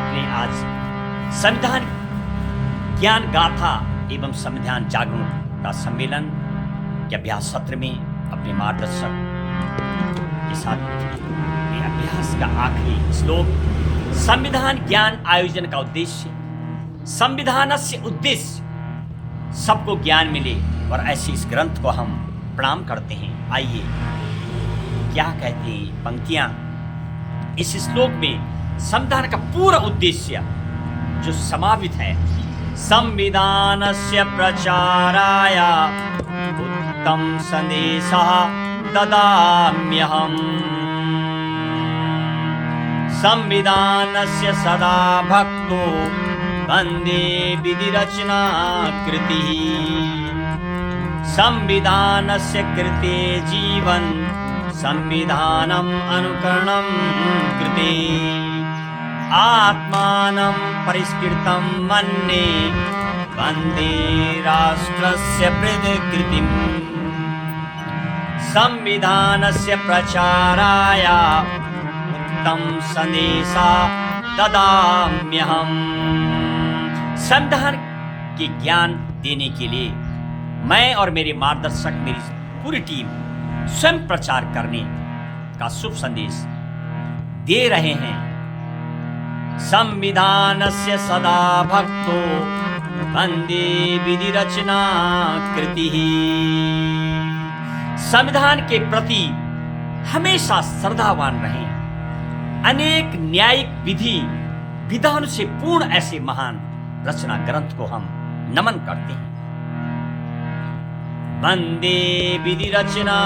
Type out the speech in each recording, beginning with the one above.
अपने आज संविधान ज्ञान गाथा एवं संविधान जागरूकता सम्मेलन के अभ्यास सत्र में अपने मार्गदर्शक के साथ ये अभ्यास का आखिरी श्लोक। संविधान ज्ञान आयोजन का उद्देश्य, संविधानस्य उद्देश्य सबको ज्ञान मिले और ऐसे इस ग्रंथ को हम प्रणाम करते हैं। आइए क्या कहते हैं पंक्तियां इस श्लोक में। संविधान का पूरा उद्देश्य जो समावित है, संविधानस्य प्रचाराय उत्तम संदेशः ददाम्यहम्, संविधानस्य सदा भक्तो वन्दे विधिरचना कृतिः, संविधानस्य कृते जीवन संविधानम् अनुकरणं कृते, आत्मानं परिष्कृतं मन्ये वन्दे राष्ट्रस्य कृतिम्, संविधानस्य प्रचाराय उत्तम संदेशः ददाम्यहम्। संविधान के ज्ञान देने के लिए मैं और मेरे मार्गदर्शक, मेरी पूरी टीम स्वयं प्रचार करने का शुभ संदेश दे रहे हैं। संविधानस्य सदा भक्तो वन्दे विधिरचना कृतिः, संविधान के प्रति हमेशा श्रद्धावान रहें। अनेक न्यायिक विधि विधान से पूर्ण ऐसे महान रचना ग्रंथ को हम नमन करते हैं। वंदे विधि रचना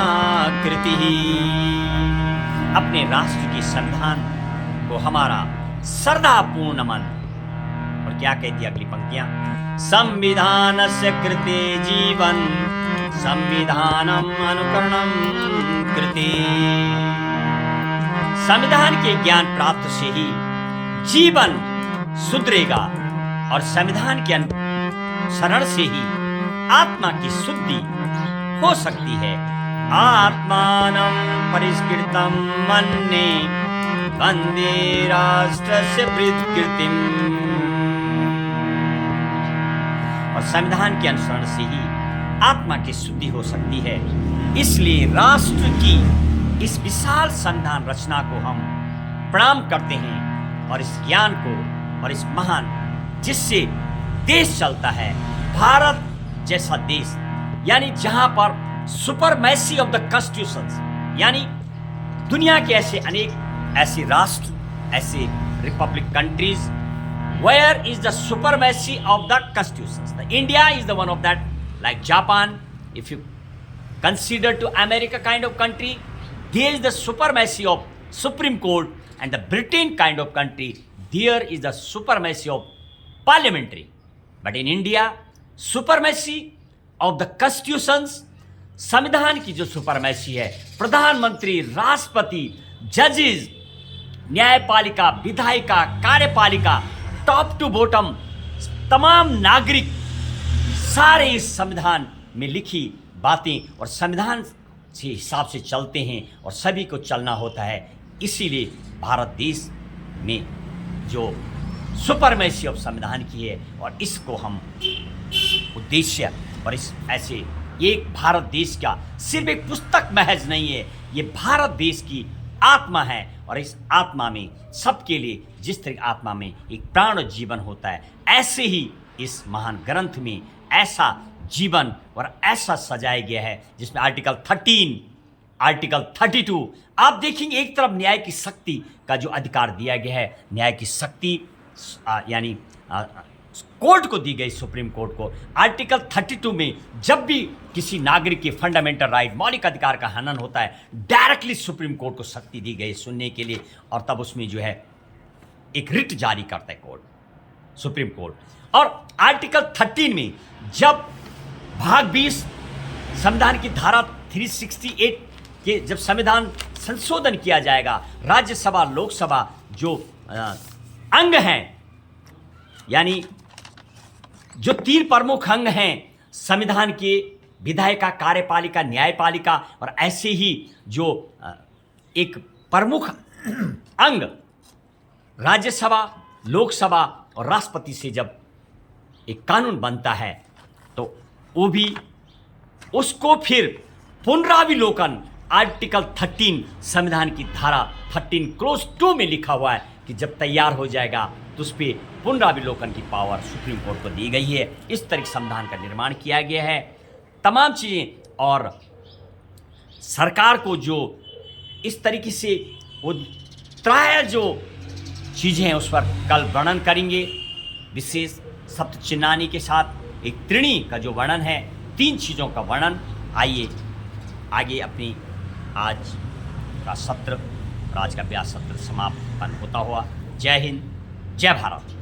कृतिः, अपने राष्ट्र की संविधान को हमारा श्रद्धापूर्ण नमन। और क्या कहती है अगली पंक्तियां, संविधानस्य कृते जीवन संविधानम् अनुकरणं कृते, संविधान के ज्ञान प्राप्त से ही जीवन सुधरेगा और संविधान के अनुसरण से ही आत्मा की शुद्धि हो सकती है। आत्मानं परिष्कृतं मन्ये वन्दे राष्ट्रस्य कृतिम्, और संविधान के अनुसरण से ही आत्मा की शुद्धि हो सकती है। इसलिए राष्ट्र की इस विशाल संविधान रचना को हम प्रणाम करते हैं और इस ज्ञान को और इस महान जिससे देश चलता है, भारत जैसा देश, यानी जहां पर सुपरमैसी ऑफ द कॉन्स्टिट्यूशंस, यानी दुनिया के ऐसे अनेक ऐसे राष्ट्र, ऐसे Republic countries where is the supremacy of the constitutions. The India is the one of that, like Japan, if you consider to America kind of country, there is the supremacy of Supreme Court, and the Britain kind of country, there is the supremacy of parliamentary. But in India, supremacy of the constitutions, संविधान की जो सुपरमैसी है, प्रधानमंत्री, राष्ट्रपति, जजेस, न्यायपालिका, विधायिका, कार्यपालिका, टॉप टू बॉटम तमाम नागरिक सारे इस संविधान में लिखी बातें और संविधान के हिसाब से चलते हैं और सभी को चलना होता है। इसीलिए भारत देश में जो सुपरमैसी ऑफ संविधान की है और इसको हम उद्देश्य और इस ऐसे एक भारत देश का सिर्फ एक पुस्तक महज नहीं है, ये भारत देश की आत्मा है और इस आत्मा में सबके लिए जिस तरह आत्मा में एक प्राण जीवन होता है, ऐसे ही इस महान ग्रंथ में ऐसा जीवन और ऐसा सजाया गया है जिसमें आर्टिकल 13, आर्टिकल 32 आप देखेंगे। एक तरफ न्याय की शक्ति का जो अधिकार दिया गया है, न्याय की शक्ति यानी कोर्ट को दी गई, सुप्रीम कोर्ट को। आर्टिकल 32 में जब भी किसी नागरिक के फंडामेंटल राइट, मौलिक अधिकार का हनन होता है, डायरेक्टली सुप्रीम कोर्ट को शक्ति दी गई सुनने के लिए, और तब उसमें जो है एक रिट जारी करता है कोर्ट, सुप्रीम कोर्ट। और आर्टिकल 13 में जब भाग 20 संविधान की धारा 368 के जब संविधान संशोधन किया जाएगा, राज्यसभा लोकसभा जो अंग हैं, यानी जो 3 प्रमुख अंग हैं संविधान के, विधायिका, कार्यपालिका, न्यायपालिका, और ऐसे ही जो एक प्रमुख अंग राज्यसभा लोकसभा और राष्ट्रपति से जब एक कानून बनता है तो वो भी उसको फिर पुनराविलोकन आर्टिकल 13 संविधान की धारा 13(2) में लिखा हुआ है कि जब तैयार हो जाएगा तो उस पर पुनराविलोकन की पावर सुप्रीम कोर्ट को दी गई है। इस तरह संविधान का निर्माण किया गया है। तमाम चीज़ें और सरकार को जो इस तरीके से वो त्राय जो चीज़ें हैं उस पर कल वर्णन करेंगे, विशेष सप्त चिन्हानी के साथ एक त्रिणी का जो वर्णन है, 3 चीज़ों का वर्णन। आइए आगे अपनी आज का सत्र और आज का व्यास सत्र समापन होता हुआ। जय हिंद, जय भारत।